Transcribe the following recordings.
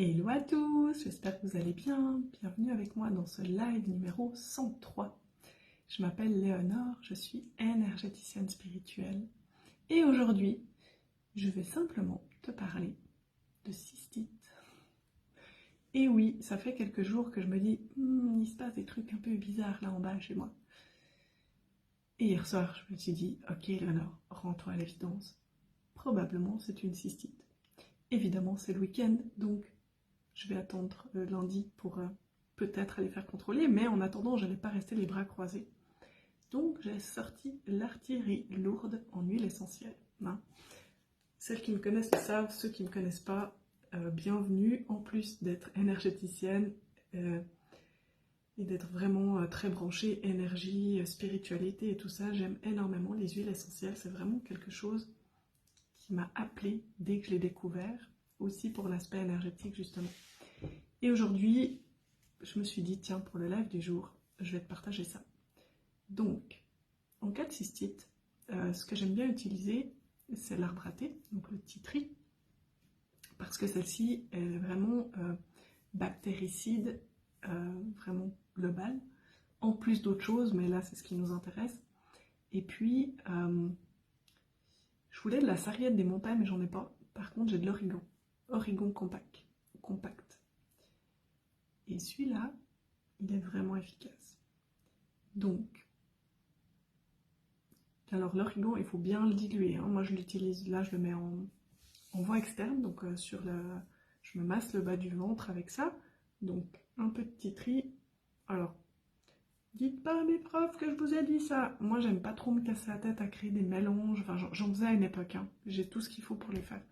Hello à tous, j'espère que vous allez bien. Bienvenue avec moi dans ce live numéro 103. Je m'appelle Léonore, je suis énergéticienne spirituelle. Et aujourd'hui, je vais simplement te parler de cystite. Et oui, ça fait quelques jours que je me dis, il se passe des trucs un peu bizarres là en bas chez moi. Et hier soir, je me suis dit, ok Léonore, rends-toi à l'évidence. Probablement c'est une cystite. Évidemment, c'est le week-end, donc je vais attendre lundi pour peut-être aller faire contrôler, mais en attendant, je n'allais pas rester les bras croisés. Donc j'ai sorti l'artillerie lourde en huile essentielle. Hein. Celles qui me connaissent le savent, ceux qui ne me connaissent pas, bienvenue. En plus d'être énergéticienne et d'être vraiment très branchée énergie, spiritualité et tout ça, j'aime énormément les huiles essentielles. C'est vraiment quelque chose qui m'a appelée dès que je l'ai découvert, aussi pour l'aspect énergétique justement. Et aujourd'hui, je me suis dit, tiens, pour le live du jour, je vais te partager ça. Donc, en cas de cystite, ce que j'aime bien utiliser, c'est l'arbre à thé, donc le tea tree, parce que celle-ci est vraiment bactéricide, vraiment globale, en plus d'autres choses, mais là, c'est ce qui nous intéresse. Et puis, je voulais de la sarriette des montagnes, mais j'en ai pas. Par contre, j'ai de l'origan, origan compact. Et celui-là, il est vraiment efficace. Donc, alors l'origan, il faut bien le diluer. Hein. Moi, je l'utilise, là, je le mets en voie externe. Donc, je me masse le bas du ventre avec ça. Donc, un peu de tea tree. Alors, dites pas à mes profs que je vous ai dit ça. Moi, j'aime pas trop me casser la tête à créer des mélanges. Enfin, j'en faisais à une époque. Hein. J'ai tout ce qu'il faut pour les faire.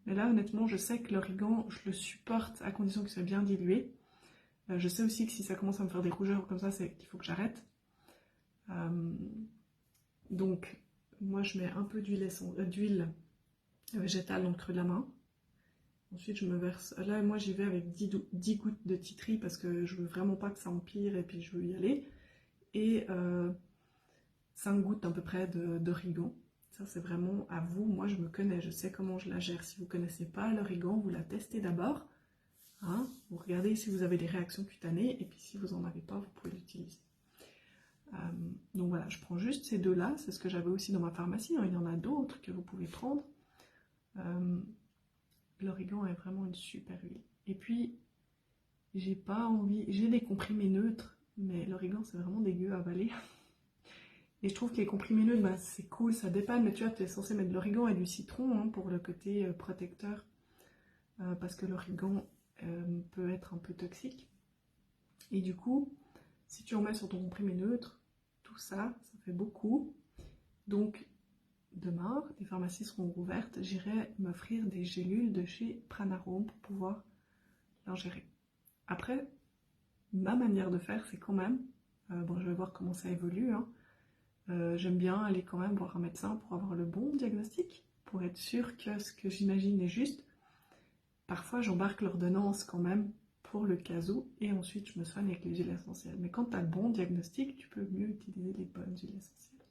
Mais là, honnêtement, je sais que l'origan, je le supporte à condition qu'il soit bien dilué. Je sais aussi que si ça commence à me faire des rougeurs comme ça, c'est qu'il faut que j'arrête. Donc, moi, je mets un peu d'huile végétale dans le creux de la main. Ensuite, je me verse... Là, moi, j'y vais avec 10 gouttes de tea tree parce que je veux vraiment pas que ça empire et puis je veux y aller. Et 5 gouttes à peu près d'origan. Ça, c'est vraiment à vous. Moi, je me connais, je sais comment je la gère. Si vous ne connaissez pas l'origan, vous la testez d'abord. Hein, vous regardez si vous avez des réactions cutanées et puis si vous n'en avez pas, vous pouvez l'utiliser. Donc voilà, je prends juste ces deux-là, c'est ce que j'avais aussi dans ma pharmacie, hein. Il y en a d'autres que vous pouvez prendre. L'origan est vraiment une super huile. Et puis, j'ai pas envie, j'ai des comprimés neutres, mais l'origan c'est vraiment dégueu à avaler. Et je trouve que les comprimés neutres, bah, c'est cool, ça dépanne, mais tu vois, tu es censé mettre de l'origan et du citron hein, pour le côté protecteur, parce que l'origan peut être un peu toxique. Et du coup, si tu en mets sur ton comprimé neutre, tout ça, ça fait beaucoup. Donc, demain, les pharmacies seront ouvertes, j'irai m'offrir des gélules de chez Pranarome pour pouvoir l'ingérer. Après, ma manière de faire, c'est quand même, bon, je vais voir comment ça évolue, hein. J'aime bien aller quand même voir un médecin pour avoir le bon diagnostic, pour être sûr que ce que j'imagine est juste. Parfois, j'embarque l'ordonnance quand même pour le cas où, et ensuite je me soigne avec les huiles essentielles. Mais quand tu as le bon diagnostic, tu peux mieux utiliser les bonnes huiles essentielles.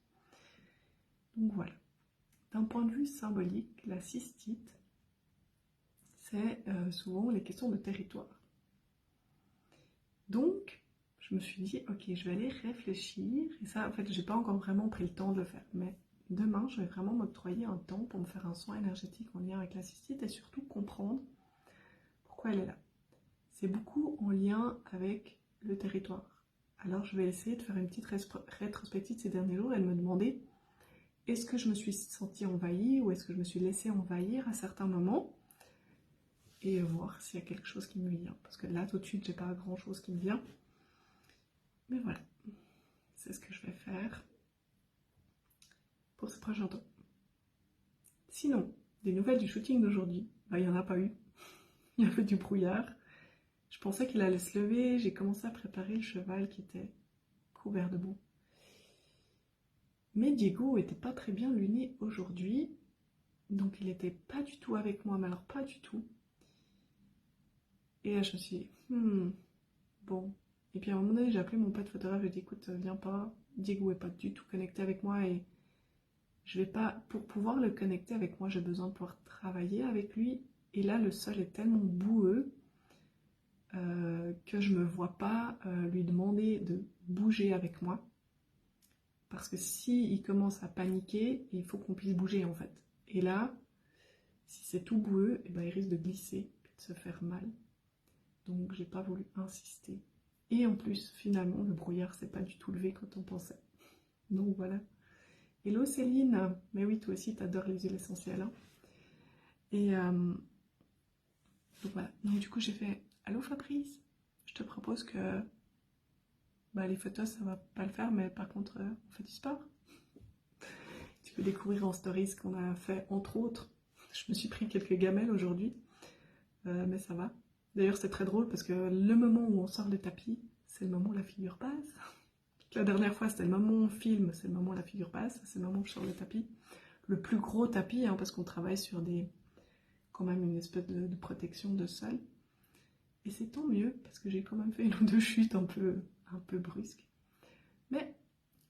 Donc voilà. D'un point de vue symbolique, la cystite, c'est souvent les questions de territoire. Donc, je me suis dit, ok, je vais aller réfléchir, et ça, en fait, j'ai pas encore vraiment pris le temps de le faire, mais demain, je vais vraiment m'octroyer un temps pour me faire un soin énergétique en lien avec la cystite et surtout comprendre pourquoi elle est là. C'est beaucoup en lien avec le territoire. Alors, je vais essayer de faire une petite rétrospective de ces derniers jours et de me demander est-ce que je me suis sentie envahie ou est-ce que je me suis laissée envahir à certains moments et voir s'il y a quelque chose qui me vient. Parce que là, tout de suite, j'ai pas grand chose qui me vient. Mais voilà, c'est ce que je vais faire pour ce prochain temps. Sinon, des nouvelles du shooting d'aujourd'hui, bah, il n'y en a pas eu. Il y avait du brouillard. Je pensais qu'il allait se lever, j'ai commencé à préparer le cheval qui était couvert de boue. Mais Diego était pas très bien luné aujourd'hui, donc il n'était pas du tout avec moi, mais alors pas du tout. Et là je me suis dit, bon. Et puis à un moment donné j'ai appelé mon pote photographe, j'ai dit écoute viens pas, Diego est pas du tout connecté avec moi et je vais pas, pour pouvoir le connecter avec moi j'ai besoin de pouvoir travailler avec lui. Et là le sol est tellement boueux que je ne me vois pas lui demander de bouger avec moi. Parce que s'il commence à paniquer, il faut qu'on puisse bouger en fait. Et là, si c'est tout boueux, eh ben, il risque de glisser et de se faire mal. Donc j'ai pas voulu insister. Et en plus, finalement, le brouillard s'est pas du tout levé quand on pensait. Donc voilà. Hello Céline, mais oui, toi aussi t'adores les huiles essentielles. Hein. Et donc voilà. Donc du coup j'ai fait, allô Fabrice, je te propose que les photos ça va pas le faire, mais par contre on fait du sport. Tu peux découvrir en stories ce qu'on a fait entre autres. Je me suis pris quelques gamelles aujourd'hui, mais ça va. D'ailleurs c'est très drôle parce que le moment où on sort le tapis, c'est le moment où la figure passe. La dernière fois c'était le moment où on filme, c'est le moment où la figure passe, c'est le moment où je sors le tapis. Le plus gros tapis, hein, parce qu'on travaille sur quand même une espèce de protection de sol. Et c'est tant mieux, parce que j'ai quand même fait une ou deux chutes un peu brusques. Mais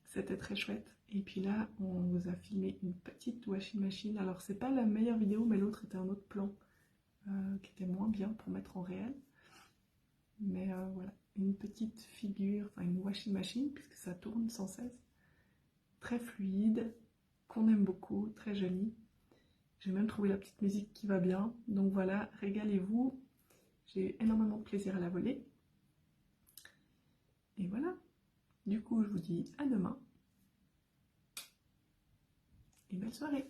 c'était très chouette. Et puis là, on vous a filmé une petite washing machine. Alors, c'est pas la meilleure vidéo, mais l'autre était un autre plan qui était moins bien pour mettre en réel. Mais voilà, une petite figure, enfin une washing machine, puisque ça tourne sans cesse. Très fluide, qu'on aime beaucoup, très jolie. J'ai même trouvé la petite musique qui va bien. Donc voilà, régalez-vous. J'ai eu énormément de plaisir à la voler. Et voilà. Du coup, je vous dis à demain. Et belle soirée.